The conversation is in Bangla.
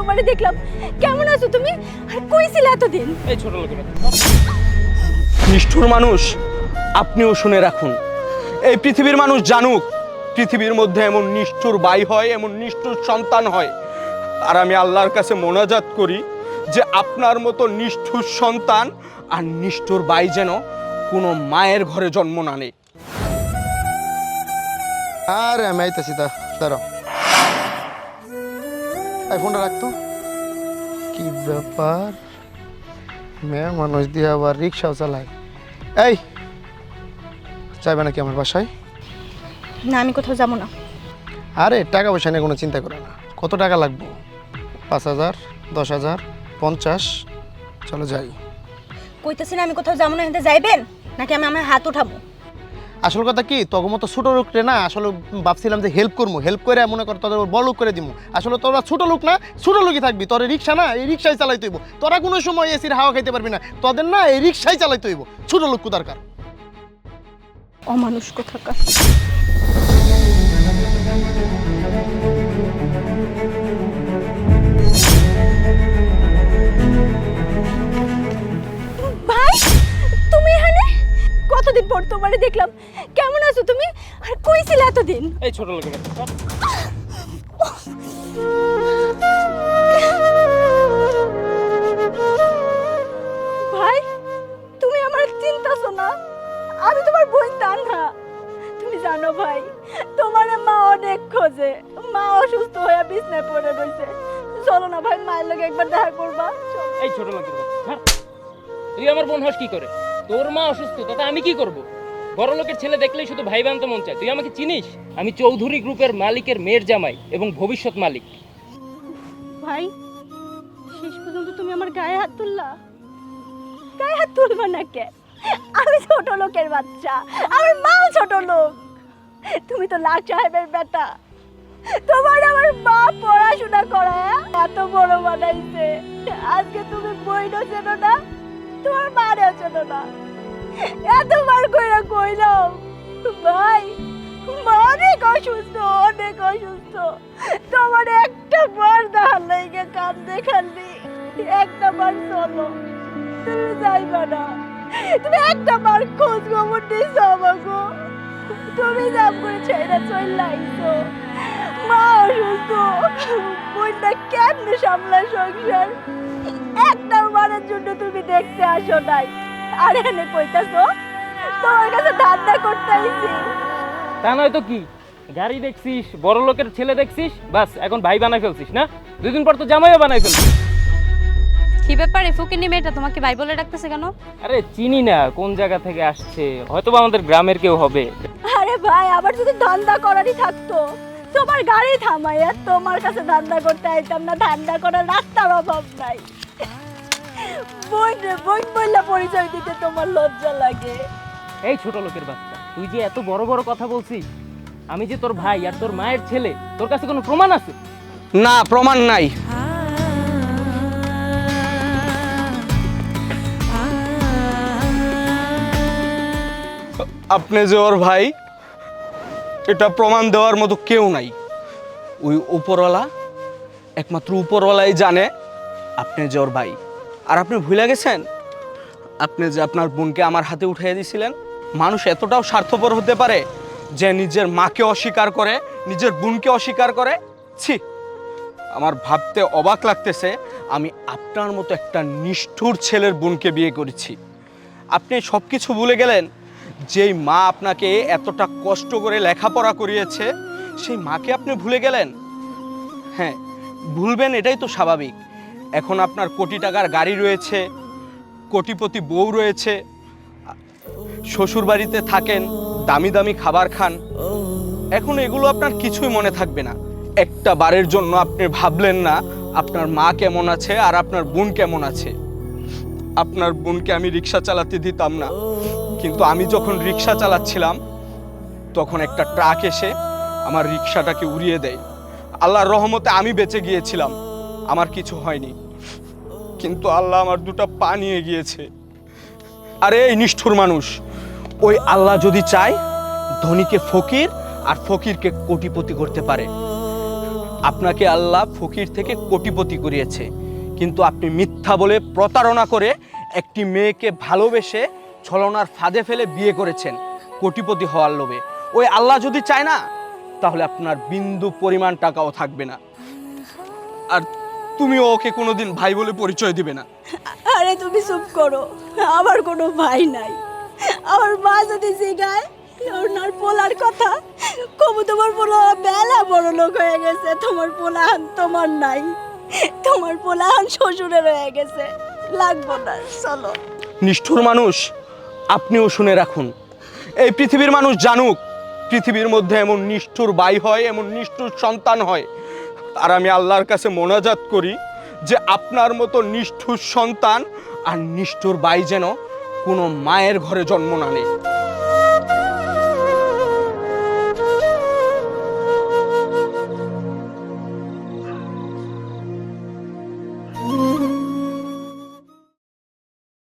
তোমারে দেখলাম। কেমন আছো তুমি? আর কই ছিলে এতদিন? এই ছোট লোকের নিষ্ঠুর মানুষ, আপনিও শুনে রাখুন, এই পৃথিবীর মানুষ জানুক পৃথিবীর মধ্যে এমন নিষ্ঠুর ভাই হয়, এমন নিষ্ঠুর সন্তান হয়। আর আমি আল্লাহর কাছে মোনাজাত করি যে আপনার মতো নিষ্ঠুর সন্তান আর নিষ্ঠুর ভাই যেন কোনো মায়ের ঘরে জন্ম না নেয়। আরে আমি আইতেছি, দাঁড়াও, এই ফোনটা রাখতো। কি ব্যাপার, মেয়ে মানুষ দিয়ে আবার রিক্সাও চালায়। এই যাবে নাকি আমার বাসায়? না, আমি কোথাও যাব না। আরে টাকা পয়সা নিয়ে কোনো চিন্তা করে না। কত টাকা লাগবে? 5,000, 10,000, 50? চলো যাই। কইতেছি না আমি কোথাও যাব না, এখানে যাইবেন নাকি আমি আমার হাত উঠাবো? আসল কথা কি, তখন মতো ছোট লোক রে না, আসলে ভাবছিলাম যে হেল্প করবো, হেল্প করে মনে কর তোদের বড় লোক করে দিব। আসলে তোরা ছোট লোক না, ছোট লোকই থাকবি। তোর রিক্সা না, এই রিক্সায় চালাইতে হইব। তোরা কোনো সময় এসির হাওয়া খাইতে পারবি না, তোদের না এই রিক্সায় চালাইতে হইব। ছোট লোক কোথাকার। অমানুষ কোথাকার। ভাই, তুমি এখানে? কতদিন পর তোমারে দেখলাম। কেমন আছো তুমি? আর কই ছিলে এতদিন? এই ছোট লোকের ভাই, তুমি আমার চিন্তাছো না? আমি তোমার বোন তানহা। তুমি জানো ভাই, তোমার মা অনেক খোঁজে। মা অসুস্থ হয়ে বিছনায় পড়ে রয়েছে। চলো না ভাই, মায়ের লগে একবার দেখা করবা। এই ছোট লোকের তুই আমার বোন হস কি করে? তোর মা অসুস্থ, তাতে আমি কি করব? বড় লোকের ছেলে দেখলেই শুধু ভাই বানতে মন চায়। তুই আমাকে চিনিস? আমি চৌধুরী গ্রুপের মালিকের মেয়ের জামাই এবং ভবিষ্যৎ মালিক। ভাই, শেষ পর্যন্ত তুমি আমার গায়ে হাত তুললা। গায়ে হাত তুলবা না কে? আমি ছোট লোকের বাচ্চা, আমার মাও ছোট লোক। তুমি তো লাট সাহেবের বেটা। তোমার আমার মা পড়াশোনা করায় এত বড় বানাইছে। আজকে তুমি বইনও চেনো না, তোমার মারেও চেনো না। এতবার কইরা কইলাম ভাই, মা অনেক অসুস্থ, অনেক অসুস্থ। তোমার একটা বার দেখার লাইগে কান্দে খালি। একটা বার চলো, তুমি যাইবা না। তুমি একটা বার খোঁজ খবর দিছো আমাকে। তুমি যাম করে ছেড়ে চলে আইছো। মা অসুস্থ, বইটা কেমনে সামলায় সংসার? একটা বারের জন্য তুমি দেখতে আসো নাই। আর এনে কইতাছো তোমার কাছে ধান্দা করতে আইছি। তা নয় তো কি? গাড়ি দেখছিস, বড় লোকের ছেলে দেখছিস, বাস এখন ভাই বানাই ফেলছিস না? 2 দিন পর তো জামাইও বানাই ফেলছিস। কি ব্যাপার, ফুকিনি মেয়েটা তোমাকে ভাই বলে ডাকতেছে কেন? আরে চিনি না কোন জায়গা থেকে আসছে, হয়তো বা আমাদের গ্রামের কেউ হবে। আরে ভাই, আবার যদি ধান্দা করারই থাকতো তোমার গাড়ি থামাইয়া তোমার কাছে ধান্দা করতে আইতাম না। ধান্দা করার রাস্তার অভাব নাই। বোন রে, বোন বললে পরিচয় দিতে তোমার লজ্জা লাগে। এই ছোট লোকের বাচ্চা, তুই যে এত বড় বড় কথা বলছিস, আমি যে তোর ভাই আর তোর মায়ের ছেলে, তোর কাছে কোনো প্রমাণ আছে? না, প্রমাণ নাই। আপনি যে ওর ভাই, এটা প্রমাণ দেওয়ার মতো কেউ নাই। ওই উপরওয়ালা, একমাত্র উপরওয়ালাই জানে আপনি যে ওর ভাই। আর আপনি ভুলে গেছেন আপনি যে আপনার বোনকে আমার হাতে উঠিয়ে দিয়েছিলেন। মানুষ এতটাও স্বার্থপর হতে পারে যে নিজের মাকে অস্বীকার করে, নিজের বোনকে অস্বীকার করে? ছি, আমার ভাবতে অবাক লাগতেছে আমি আপনার মতো একটা নিষ্ঠুর ছেলের বোনকে বিয়ে করেছি। আপনি সব কিছু ভুলে গেলেন। যেই মা আপনাকে এতটা কষ্ট করে লেখাপড়া করিয়েছে, সেই মাকে আপনি ভুলে গেলেন। হ্যাঁ, ভুলবেন, এটাই তো স্বাভাবিক। এখন আপনার কোটি টাকার গাড়ি রয়েছে, কোটিপতি বউ রয়েছে, শ্বশুর বাড়িতে থাকেন, দামি দামি খাবার খান। এখন এগুলো আপনার কিছুই মনে থাকবে না। একটা বারের জন্য আপনি ভাবলেন না আপনার মা কেমন আছে আর আপনার বোন কেমন আছে। আপনার বোনকে আমি রিক্সা চালাতে দিতাম না, কিন্তু আমি যখন রিক্সা চালাচ্ছিলাম তখন একটা ট্রাক এসে আমার রিক্সাটাকে উড়িয়ে দেয়। আল্লাহর রহমতে আমি বেঁচে গিয়েছিলাম, আমার কিছু হয়নি। কিন্তু আল্লাহ আমার 2টা পা নিয়ে গিয়েছে। আরে এই নিষ্ঠুর মানুষ, ওই আল্লাহ যদি চায় ধনীকে ফকির আর ফকিরকে কোটিপতি করতে পারে। আপনাকে আল্লাহ ফকির থেকে কোটিপতি করিয়েছে, কিন্তু আপনি মিথ্যা বলে প্রতারণা করে একটি মেয়েকে ভালোবেসে ছলনার ফাঁদে ফেলে বিয়ে করেছেন কোটিপতি হওয়ার লোভে। ওই আল্লাহ যদি চায় না, তাহলে আপনার বিন্দু পরিমাণ টাকাও থাকবে না, আর তুমিও ওকে কোনোদিন ভাই বলে পরিচয় দিবে না। আরে তুমি চুপ করো, আমার কোনো ভাই নাই। আমার মা যদি জিগায় ওনার পোলার কথা, কবু তোমার পোলা বেলা বড় লোক হয়ে গেছে, তোমার পোলাহান তোমার নাই, তোমার পোলাহান শ্বশুরের হয়ে গেছে, লাগবো না, চলো। নিষ্ঠুর মানুষ, আপনিও শুনে রাখুন, এই পৃথিবীর মানুষ জানুক পৃথিবীর মধ্যে এমন নিষ্ঠুর ভাই হয়, এমন নিষ্ঠুর সন্তান হয়। আর আমি আল্লাহর কাছে মোনাজাত করি যে আপনার মতো নিষ্ঠুর সন্তান আর নিষ্ঠুর ভাই যেন কোনো মায়ের ঘরে জন্ম না নেয়।